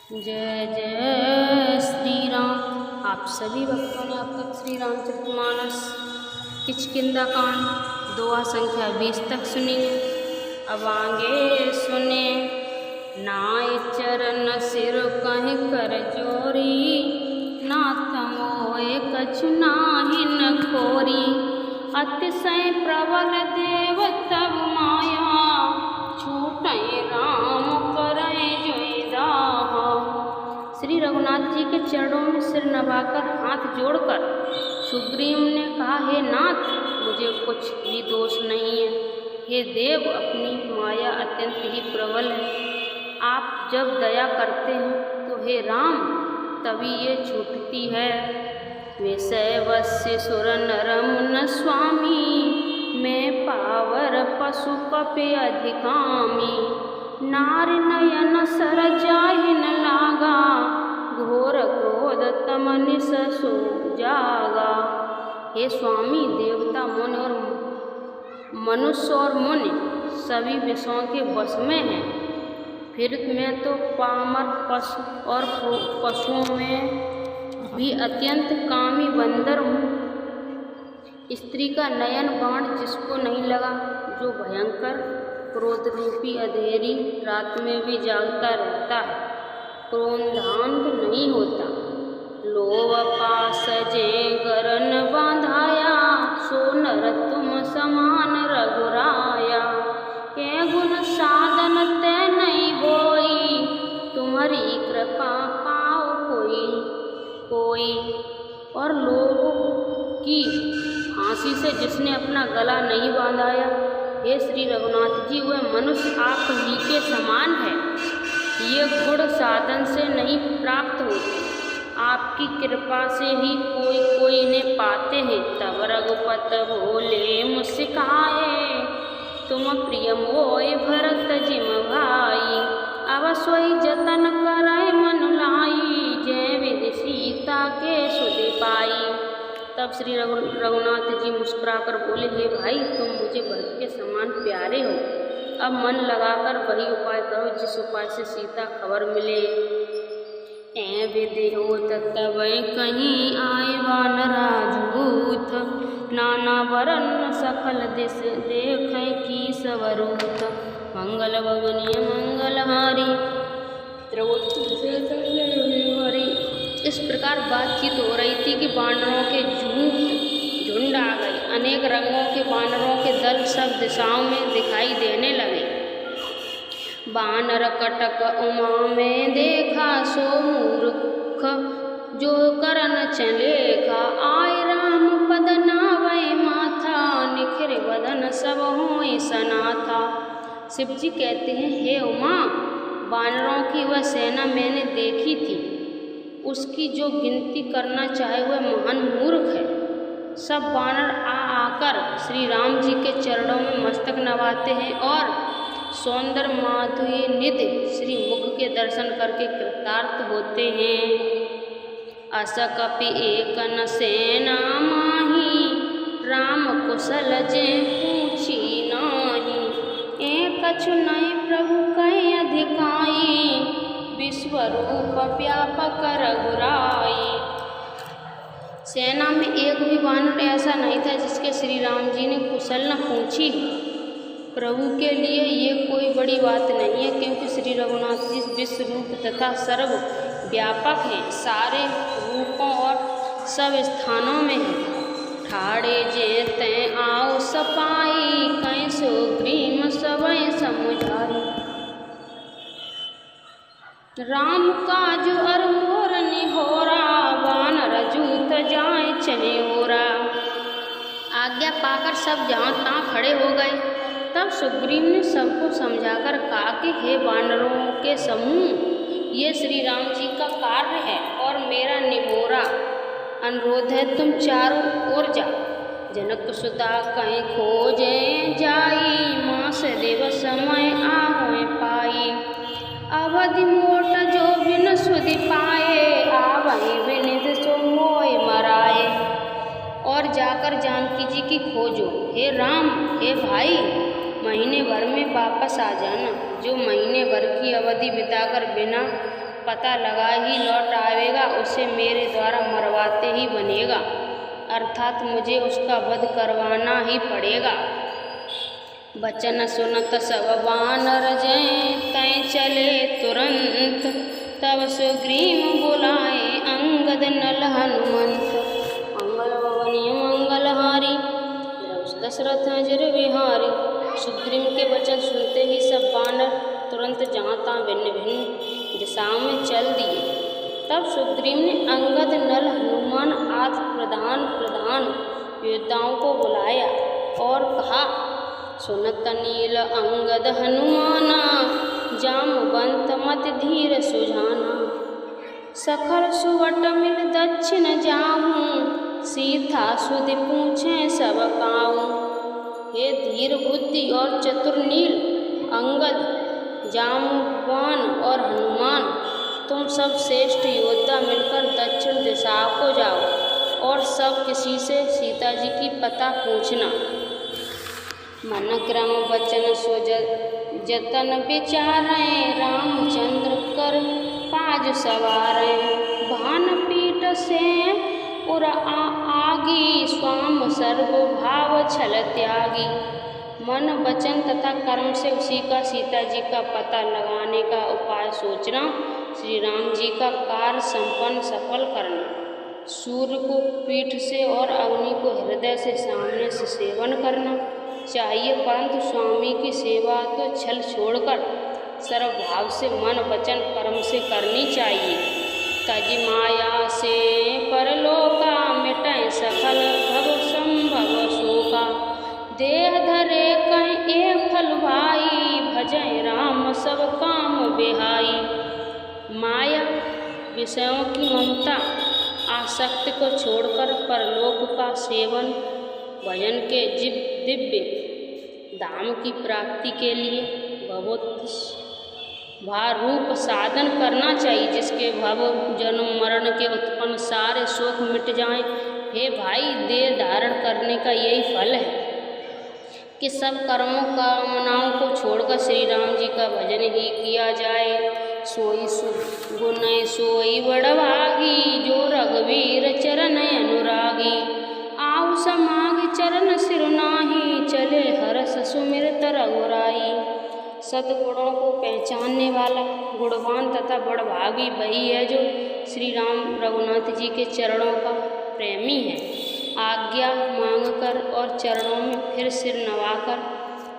जय जय श्री राम। आप सभी भक्तों ने अब तक श्री रामचरितमानस किष्किंधा कांड दोहा संख्या 20 तक सुनी। अब आगे सुने। नाय चरण सिर कहीं कर जोरी, नाथ मोय कछु नाहि न खोरी। अतिशय प्रबल देव तब माया, छूटै राम करै जोई दाहा। श्री रघुनाथ जी के चरणों में सिर नवाकर हाथ जोड़कर सुग्रीव ने कहा, हे नाथ, मुझे कुछ भी दोष नहीं है। हे देव, अपनी माया अत्यंत ही प्रबल है। आप जब दया करते हैं तो हे राम तभी ये छूटती है। वैसवस्य सुर नर मुन स्वामी, मैं पावर पशु कपि अधिकामी। नार नयन सर जाहि न लागा, घोर क्रोध तम निस सो जागा। हे स्वामी, देवता मुनि और मनुष्य और मुनि सभी विषयों के वश में हैं। फिर मैं तो पामर पशु और पशुओं में भी अत्यंत कामी बंदर हूँ। स्त्री का नयन बाण जिसको नहीं लगा, जो भयंकर क्रोध रूपी अंधेरी रात में भी जागता रहता है, क्रोधांध नहीं होता। लोभ पास जे गरन बांधाया, सो नर तुम समान रघुराया। ये गुण साधन ते नहीं होई, तुम्हारी कृपा पाओ कोई। और लोभ की फांसी से जिसने अपना गला नहीं बांधाया, हे श्री रघुनाथ जी, वह मनुष्य आप ही के समान है। ये गुण साधन से नहीं प्राप्त होते, आपकी कृपा से ही कोई ने पाते हैं। तब रघुपत बोले मुस्काए, तुम प्रिय मोय भरत जिम भाई। अब सोई जतन कराए मन लाई, जय विधि सीता के सुधि पाई। तब श्री रघुनाथ जी मुस्कुराकर बोले, हे भाई, तुम मुझे भरत के समान प्यारे हो। अब मन लगाकर वही उपाय करो जिस उपाय से सीता खबर मिले। ऐ विधि होत तब कहीं आए वानर राजपूत, नाना वरन सकल दिस देखें की सवरूत। मंगल भवनीय मंगलहारी, इस प्रकार बातचीत हो रही थी कि वानरों के झुंड आ गए। अनेक रंगों के वानरों के दल सब दिशाओं में दिखाई देने लगे। वानर कटक उमा में देखा, सो मूर्ख जो करन चलेखा। आय राम पद नावै माथा, निखिर बदन सब होय सनाथा। शिव जी कहते हैं, हे उमा, वानरों की वह सेना मैंने देखी थी, उसकी जो गिनती करना चाहे वह महान मूर्ख है। सब वानर आकर श्री राम जी के चरणों में मस्तक नवाते हैं और सौंदर्य माधुर्य निधि श्री मुख के दर्शन करके कृतार्थ होते हैं। अस कपि एक न सेना माही, राम कुशल जे पूछी नाही। एक कछु नहीं प्रभु कई अधिकाई, विश्वरूप व्यापक रघुराई। सेना में एक भी वानर ऐसा नहीं था जिसके श्री राम जी ने कुशल न पूछी। प्रभु के लिए ये कोई बड़ी बात नहीं है, क्योंकि श्री रघुनाथ जी विश्व रूप तथा सर्व व्यापक हैं, सारे रूपों और सब स्थानों में हैं। ठाड़े जे तैं आओ सपाई, कहीं सुग्रीव सबय समुझाई। राम काज अर मोर निहोरा, वानर जूत जाए चले ओरा। आज्ञा पाकर सब जहाँ तहाँ खड़े हो गए। तब सुग्रीव ने सबको समझाकर कहा कि हे वानरों के समूह, ये श्री राम जी का कार्य है और मेरा निहोरा अनुरोध है, तुम चारों ओर जाओ। जनक सुता कहीं खोजे जाई, मास देव समय आओ पाई। अवधि मोट जो बिन सुधि पाए, आवै विनिध सो मोय मराए। और जाकर जानकी जी की खोजो। हे राम, हे भाई, महीने भर में वापस आ जाना। जो महीने भर की अवधि बिताकर बिना पता लगा ही लौट आवेगा, उसे मेरे द्वारा मरवाते ही बनेगा, अर्थात मुझे उसका वध करवाना ही पड़ेगा। वचन सुनत सब वानर जय तय चले तुरंत, तब सुग्रीव बुलाए अंगद नल हनुमंत। मंगल भवनीय मंगलहारी दशरथ अजर विहारी। सुग्रीव के वचन सुनते ही सब वानर तुरंत जहाँ तहाँ भिन्न भिन्न दिशाओं में चल दिए। तब सुग्रीव ने अंगद नल हनुमान आदि प्रधान योद्धाओं को बुलाया और कहा, सुनत नील अंगद हनुमाना, जामवंत मत धीर सुजाना। सखल सुवट मिल दक्षिण जाऊं, सीता सुधि पूछे सब काऊं। हे धीर बुद्धि और चतुर नील, अंगद, जामवान और हनुमान, तुम सब श्रेष्ठ योद्धा मिलकर दक्षिण दिशा को जाओ और सब किसी से सीता जी की पता पूछना। मन क्रम वचन सो जतन विचारें, रामचंद्र कर काज सवारें। भान पीठ से उर आगी, स्वाम सर्व भाव छल त्यागी। मन वचन तथा कर्म से उसी का सीता जी का पता लगाने का उपाय सोचना, श्री राम जी का कार्य संपन्न सफल करना। सूर्य को पीठ से और अग्नि को हृदय से सामने से सेवन करना चाहिए, परंतु स्वामी की सेवा तो छल छोड़कर सर्वभाव से मन वचन कर्म से करनी चाहिए। तज माया से परलोका, मिटै सकल भव संभव शोका। देह धरे कहीं एक फल भाई, भजै राम सब काम बिहाई। माया विषयों की ममता आसक्ति को छोड़कर परलोक का सेवन, भजन के दिव्य धाम की प्राप्ति के लिए भवरूप साधन करना चाहिए, जिसके भव जन्म मरण के उत्पन्न सारे शोक मिट जाएं। हे भाई, देह धारण करने का यही फल है कि सब कर्मों कामनाओं को छोड़कर श्री राम जी का भजन ही किया जाए। सोई गुण सोई बड़भागी, जो रघुवीर चरण अनुरागी। आउ समाग चरण सिर नाही, चले हरस सुमिरत रघुराई। सद्गुणों को पहचानने वाला गुणवान तथा बड़भागी वही है जो श्री राम रघुनाथ जी के चरणों का प्रेमी है। आज्ञा मांगकर और चरणों में फिर सिर नवाकर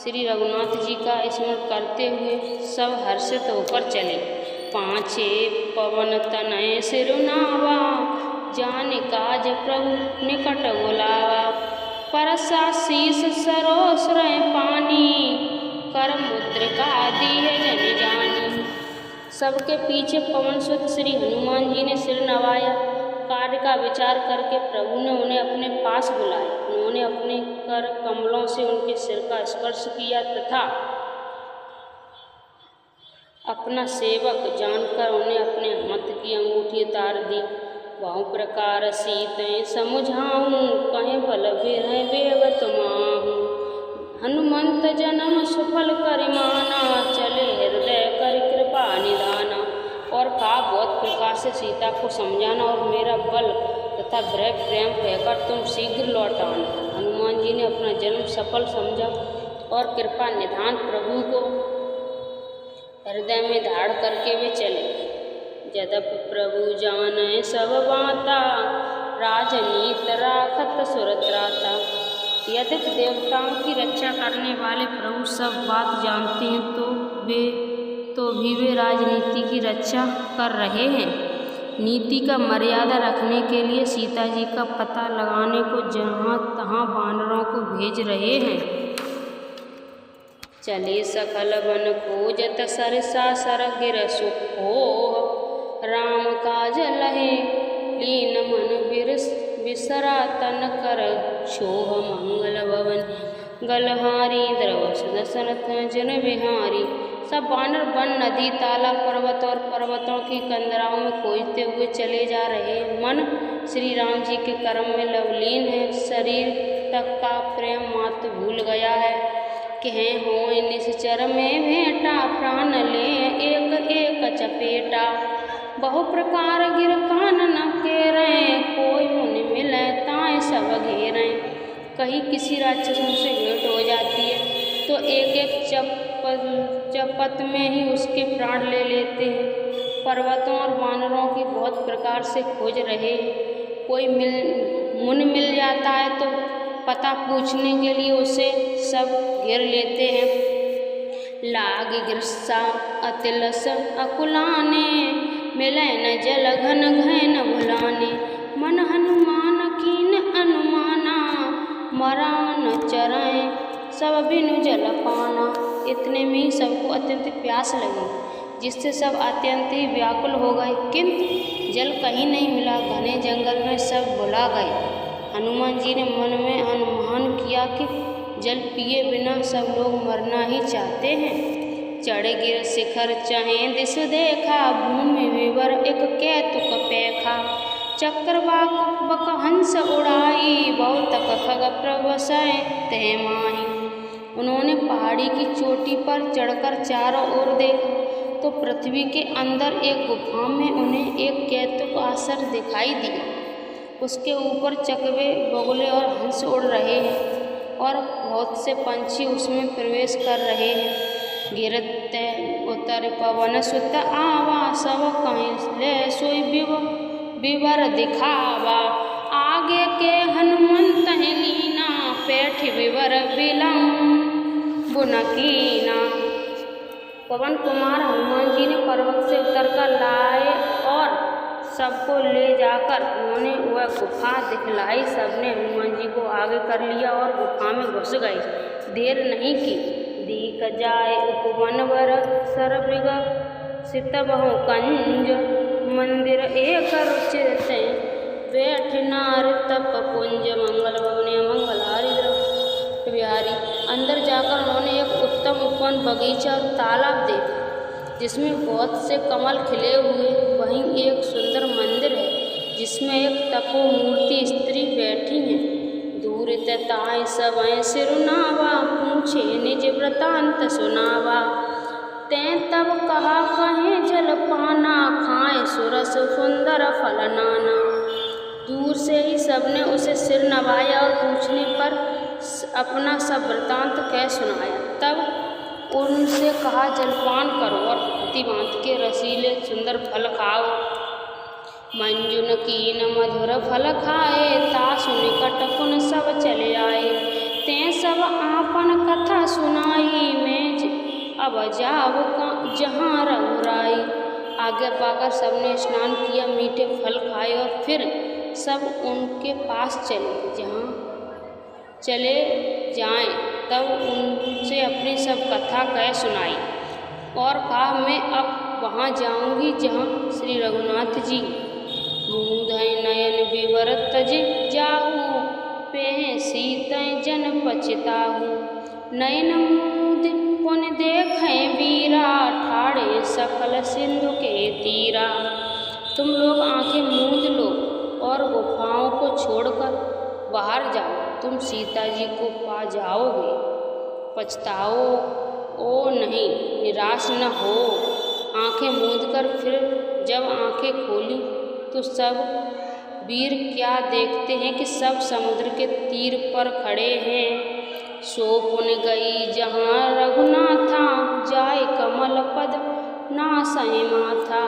श्री रघुनाथ जी का स्मरण करते हुए सब हर्षित होकर चले। पाँचे पवन तनय सिर नावा, जाने काज प्रभु निकट बुलावा। परसा शीस सरोस रहे पानी, कर मुद्रिका दी है जन जानी। सबके पीछे पवन सुत श्री हनुमान जी ने सिर नवाया। कार्य का विचार करके प्रभु ने उन्हें अपने पास बुलाया। उन्होंने अपने कर कमलों से उनके सिर का स्पर्श किया तथा अपना सेवक जानकर उन्हें अपने हाथ की अंगूठी उतार दी। बहु प्रकार सीतें समुझाऊं, कहें बल बिरह बेवत माहूं। हनुमंत जन्म सुफल करिमाना, चले हृदय कर कृपा निधाना। और कहा, बहुत प्रकार से सीता को समझाना और मेरा बल तथा ब्रह प्रेम कहकर तुम शीघ्र लौट आना। हनुमान जी ने अपना जन्म सफल समझा और कृपा निधान प्रभु को हृदय में धाड़ करके वे चले। यद्यपि प्रभु जाने सब बाता, राजनीत राखत सुरत्राता। यदि देवताओं की रक्षा करने वाले प्रभु सब बात जानते हैं तो भी वे राजनीति की रक्षा कर रहे हैं। नीति का मर्यादा रखने के लिए सीता जी का पता लगाने को जहाँ तहाँ वानरों को भेज रहे हैं। चले सकल वन खोजत सरसा सर गिर सुखो, राम काज लहे लीन मन बिसरा तन कर छोह। मंगल भवन गलहारी, द्रव सुदशरथ जन बिहारी। सब वानर वन नदी तालाब पर्वत और पर्वतों की कंदराओं में खोजते हुए चले जा रहे। मन श्री राम जी के कर्म में लवलीन है, शरीर तक का प्रेम मात्र भूल गया है। कह होय निश्चर में भेंटा, प्राण ले एक एक चपेटा। बहु प्रकार गिर कानन केरें, कोई मुनि मिले ताय सब घेरें। कहीं किसी राक्षसों से भेंट हो जाती है तो एक एक चपत में ही उसके प्राण ले लेते हैं। पर्वतों और वानरों की बहुत प्रकार से खोज रहे, कोई मुनि मिल जाता है तो पता पूछने के लिए उसे सब घेर लेते हैं। लाग गिरसा अतिलस अकुलाने, मिले न जल घन घैन भुलाने। मन हनुमान कीन अनुमाना, मरा न चरें सब बिनु जल पाना। इतने में ही सबको अत्यंत प्यास लगी, जिससे सब अत्यंत ही व्याकुल हो गए, किंतु जल कहीं नहीं मिला। घने जंगल में सब भुला गए। हनुमान जी ने मन में अनुमान किया कि जल पिए बिना सब लोग मरना ही चाहते हैं। चढ़ गिर शिखर चहें दिस देखा, भूमि विवर एक कैतुक पैखा। चक्रवाक बक हंस उड़ाई, बहुतक खग प्रवसै तह माही। उन्होंने पहाड़ी की चोटी पर चढ़कर चारों ओर देखा तो पृथ्वी के अंदर एक गुफा में उन्हें एक कैतुक आसन दिखाई दिया। उसके ऊपर चकवे बगुले और हंस उड़ रहे हैं और बहुत से पंछी उसमें प्रवेश कर रहे हैं। गिरते उतर पवन सुत आवा, सब कहीं ले सोई विवर दिखावा। आगे के हनुमंत लीना, पैठ विवर बुनकीना। पवन कुमार हनुमान जी ने पर्वत से उतरकर लाए और सबको ले जाकर उन्होंने वह गुफा दिखलाई। सबने हनुमान जी को आगे कर लिया और गुफा में घुस गए। देर नहीं की, दीख जाए उपवन वर सरबिग सित बहु कंज। मंदिर एक रुचित बैठ नार तप पुंज, मंगल भवन मंगलहारी द्रव बिहारी। अंदर जाकर उन्होंने एक उत्तम उपवन, बगीचा और तालाब देखा जिसमें बहुत से कमल खिले हुए। वहीं एक सुंदर मंदिर है जिसमें एक तपोमूर्ति स्त्री बैठी है। दूर ताय सब सिरुनावा, पूछे निज वृतांत सुनावा। तैं तब कहा कहें जल पाना, खाए सुरस सुंदर फल नाना। दूर से ही सबने उसे सिर नवाया और पूछने पर अपना सब वृतांत कह सुनाया। तब उनसे कहा जलपान करो और भांति के रसीले सुंदर फल खाओ। मंजुन कीन मधुर फल खाए, तासु निकट पुन सब चले आए। तें सब आपन कथा सुनाई, मैं अब जाओ जहाँ रघुराई। आज्ञा पाकर सबने स्नान किया, मीठे फल खाए और फिर सब उनके पास चले जहाँ चले जाएं। तब उनसे अपनी सब कथा कह सुनाई और कहा मैं अब वहाँ जाऊँगी जहाँ श्री रघुनाथ जी। मूँधै नयन विवर तज जाहू, पेह सीतै जन पछताहू। नयन मूँध पुन देखें वीरा, ठाड़े सकल सिंधु के तीरा। तुम लोग आंखें मूंद लो और गुफाओं को छोड़कर बाहर जाओ, तुम सीता जी को पा जाओगे। पछताओ ओ नहीं, निराश न हो। आंखें मूंदकर फिर जब आंखें खोली तो सब वीर क्या देखते हैं कि सब समुद्र के तीर पर खड़े हैं। सो पुन गई जहाँ रघुनाथा, जाए कमल पद नासहि माथा।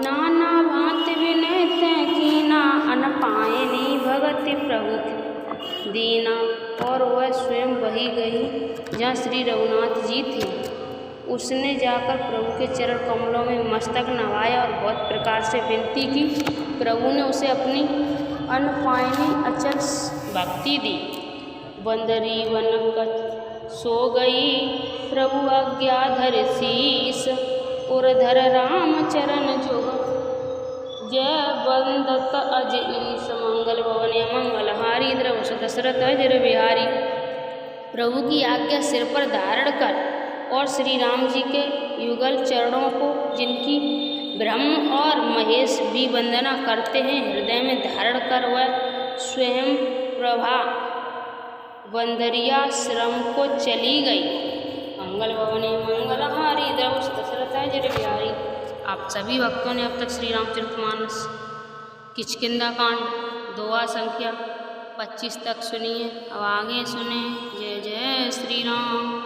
नाना भांति विनय तैं कीना, अन पायनी भगति प्रभु दीना। और वह स्वयं वही गई जहाँ श्री रघुनाथ जी थे। उसने जाकर प्रभु के चरण कमलों में मस्तक नवाया और बहुत प्रकार से विनती की। प्रभु ने उसे अपनी अनपायनी अचल भक्ति दी। बंदरी वन सो गई प्रभु आज्ञा धर शीस, उरधर राम चरण जोग जय बंदत अज ईस। मंगल भवन मंगलहारी द्रव दशरथ अजर बिहारी। प्रभु की आज्ञा सिर पर धारण कर और श्री राम जी के युगल चरणों को, जिनकी ब्रह्म और महेश भी वंदना करते हैं, हृदय में धारण कर वह स्वयं प्रभा बंदरिया श्रम को चली गई। मंगल भवने मंगलहारी द्रवस दशरथ जय बिहारी। आप सभी भक्तों ने अब तक श्री रामचरितमानस किष्किंधा कांड दोहा संख्या 25 तक सुनिए। अब आगे सुने। जय जय श्री राम।